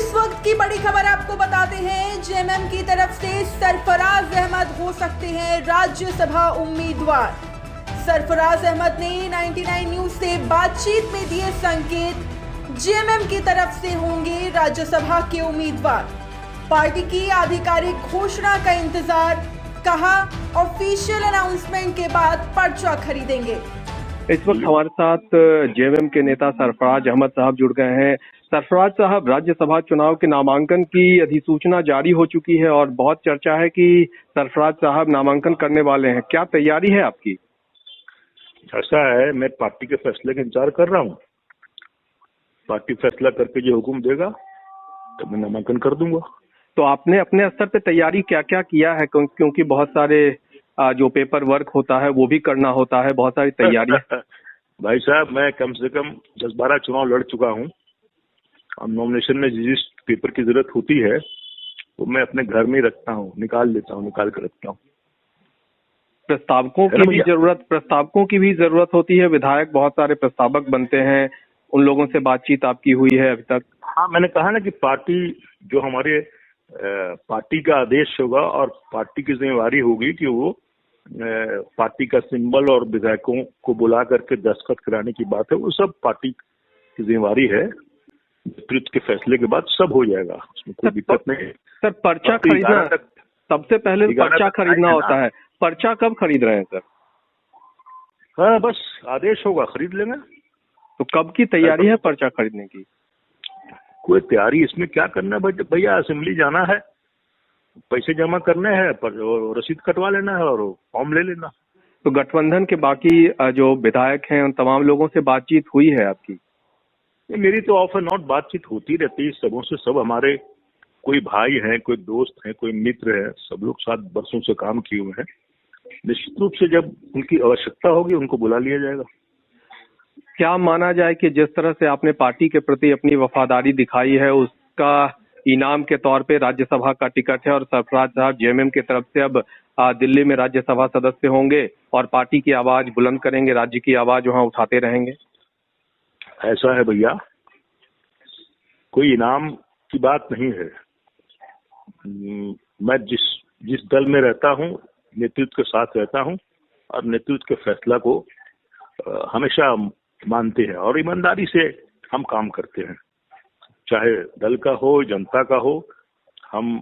इस वक्त की बड़ी खबर आपको बताते हैं। जेएमएम की तरफ से सरफराज अहमद हो सकते हैं राज्यसभा उम्मीदवार। सरफराज अहमद ने 99 न्यूज से बातचीत में दिए संकेत। जेएमएम की तरफ से होंगे राज्यसभा के उम्मीदवार। पार्टी की आधिकारिक घोषणा का इंतजार, कहा ऑफिशियल अनाउंसमेंट के बाद पर्चा खरीदेंगे। इस वक्त हमारे साथ जेएमएम के नेता सरफराज अहमद साहब जुड़ गए हैं। सरफराज साहब, राज्यसभा चुनाव के नामांकन की अधिसूचना जारी हो चुकी है और बहुत चर्चा है कि सरफराज साहब नामांकन करने वाले हैं। क्या तैयारी है आपकी? ऐसा है, मैं पार्टी के फैसले का इंतजार कर रहा हूँ। पार्टी फैसला करके जो हुक्म देगा तो मैं नामांकन कर दूंगा। तो आपने अपने स्तर पे तैयारी क्या क्या किया है? क्योंकि बहुत सारे जो पेपर वर्क होता है वो भी करना होता है, बहुत सारी तैयारी। भाई साहब, मैं कम से कम 10-12 चुनाव लड़ चुका हूँ और नॉमिनेशन में जिस पेपर की जरूरत होती है वो मैं अपने घर में ही रखता हूँ, निकाल कर रखता हूँ। प्रस्तावकों की भी जरूरत होती है। विधायक बहुत सारे प्रस्तावक बनते हैं, उन लोगों से बातचीत आपकी हुई है अभी तक? हाँ, मैंने कहा ना कि पार्टी जो हमारे पार्टी का आदेश होगा और पार्टी की जिम्मेवारी होगी कि वो पार्टी का सिंबल और विधायकों को बुला करके दस्तखत कराने की बात है, वो सब पार्टी की जिम्मेवारी है। नेतृत्व के फैसले के बाद सब हो जाएगा, उसमें कोई दिक्कत नहीं है। सर, पर्चा खरीदना सबसे पहले पर्चा खरीदना होता है। पर्चा कब खरीद रहे हैं सर? हाँ, बस आदेश होगा, खरीद लेंगे। तो कब की तैयारी है पर्चा खरीदने की? कोई तैयारी इसमें क्या करना है भैया, असेंबली जाना है, पैसे जमा करने हैं, पर रसीद कटवा लेना है और फॉर्म ले लेना। तो गठबंधन के बाकी जो विधायक हैं उन तमाम लोगों से बातचीत हुई है आपकी? मेरी तो ऑफ एंड नॉट बातचीत होती रहती है सबों से। सब हमारे कोई भाई हैं, कोई दोस्त हैं, कोई मित्र हैं, सब लोग 7 वर्षों से काम किए हुए हैं। निश्चित रूप से जब उनकी आवश्यकता होगी उनको बुला लिया जाएगा। क्या माना जाए कि जिस तरह से आपने पार्टी के प्रति अपनी वफादारी दिखाई है उसका इनाम के तौर पे राज्यसभा का टिकट है और सरफराज साहब जेएमएम की तरफ से अब दिल्ली में राज्यसभा सदस्य होंगे और पार्टी की आवाज बुलंद करेंगे, राज्य की आवाज वहां उठाते रहेंगे? ऐसा है भैया, कोई इनाम की बात नहीं है। मैं जिस दल में रहता हूँ, नेतृत्व के साथ रहता हूँ और नेतृत्व के फैसला को हमेशा मानते हैं और ईमानदारी से हम काम करते हैं, चाहे दल का हो, जनता का हो। हम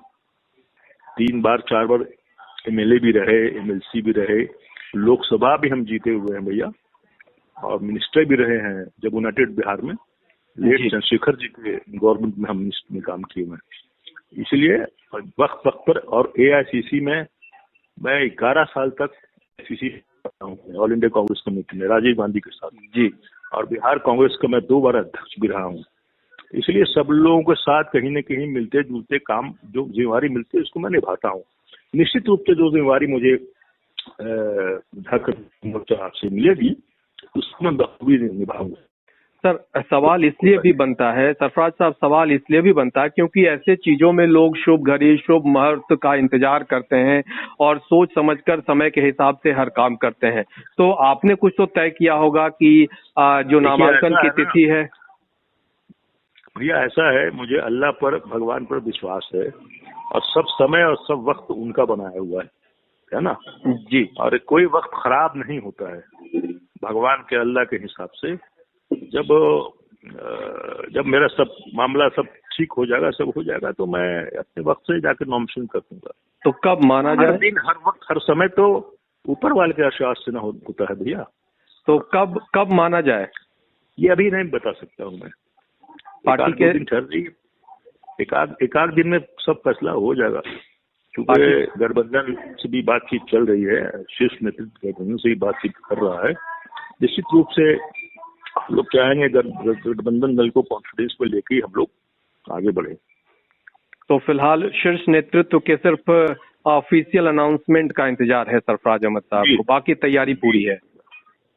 3 बार 4 बार एमएलए भी रहे, एमएलसी भी रहे, लोकसभा भी हम जीते हुए हैं भैया, और मिनिस्टर भी रहे हैं। जब यूनाइटेड बिहार में लेट चंद्रशेखर जी के गवर्नमेंट में हम मिनिस्टर में काम किए हुए हैं। इसलिए वक्त पर, और एआईसीसी में मैं 11 साल तक AICC all India Congress committee में राजीव गांधी के साथ जी, और बिहार कांग्रेस का मैं 2 बार अध्यक्ष भी रहा हूँ। इसलिए सब लोगों के साथ कहीं न कहीं मिलते जुलते काम, जो जिम्मेवारी मिलती है उसको मैं निभाता हूँ। निश्चित रूप से जो जिम्मेवारी मुझे आपसे मिलेगी उसको मैं बखूबी निभाऊंगा। सर, सवाल इसलिए भी बनता है सरफराज साहब, सवाल इसलिए भी बनता है क्योंकि ऐसे चीजों में लोग शुभ घड़ी शुभ मुहूर्त का इंतजार करते हैं और सोच समझकर समय के हिसाब से हर काम करते हैं। तो आपने कुछ तो तय किया होगा कि जो नामांकन की तिथि है। भैया ऐसा है, मुझे अल्लाह पर, भगवान पर विश्वास है और सब समय और सब वक्त उनका बनाया हुआ है ना जी। और कोई वक्त खराब नहीं होता है भगवान के, अल्लाह के हिसाब से। जब मेरा सब मामला सब ठीक हो जाएगा, सब हो जाएगा, तो मैं अपने वक्त से जाकर नॉमिनेशन कर दूंगा। तो कब माना जाए? हर दिन, हर वक्त, हर समय तो ऊपर वाले के आशीर्वाद से ना होता है भैया। तो कब माना जाए ये अभी नहीं बता सकता हूँ मैं। पार्टी के दिन ठहर जाइए, एक आध दिन में सब फैसला हो जाएगा, क्योंकि गठबंधन से भी बातचीत चल रही है, शीर्ष नेतृत्व गठबंधन से भी बातचीत कर रहा है। निश्चित रूप से लोग चाहेंगे गठबंधन दल को कॉन्फिडेंस पे लेके ही हम लोग आगे बढ़े। तो फिलहाल शीर्ष नेतृत्व के सिर्फ ऑफिशियल अनाउंसमेंट का इंतजार है सरफराज अहमद साहब को, बाकी तैयारी पूरी है?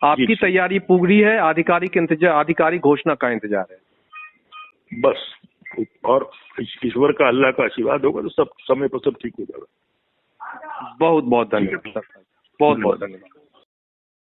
आपकी तैयारी पूरी है, आधिकारिक घोषणा का इंतजार है बस, और ईश्वर का, अल्लाह का आशीर्वाद होगा तो सब समय पर सब ठीक हो जाएगा। बहुत बहुत धन्यवाद सर, बहुत बहुत धन्यवाद।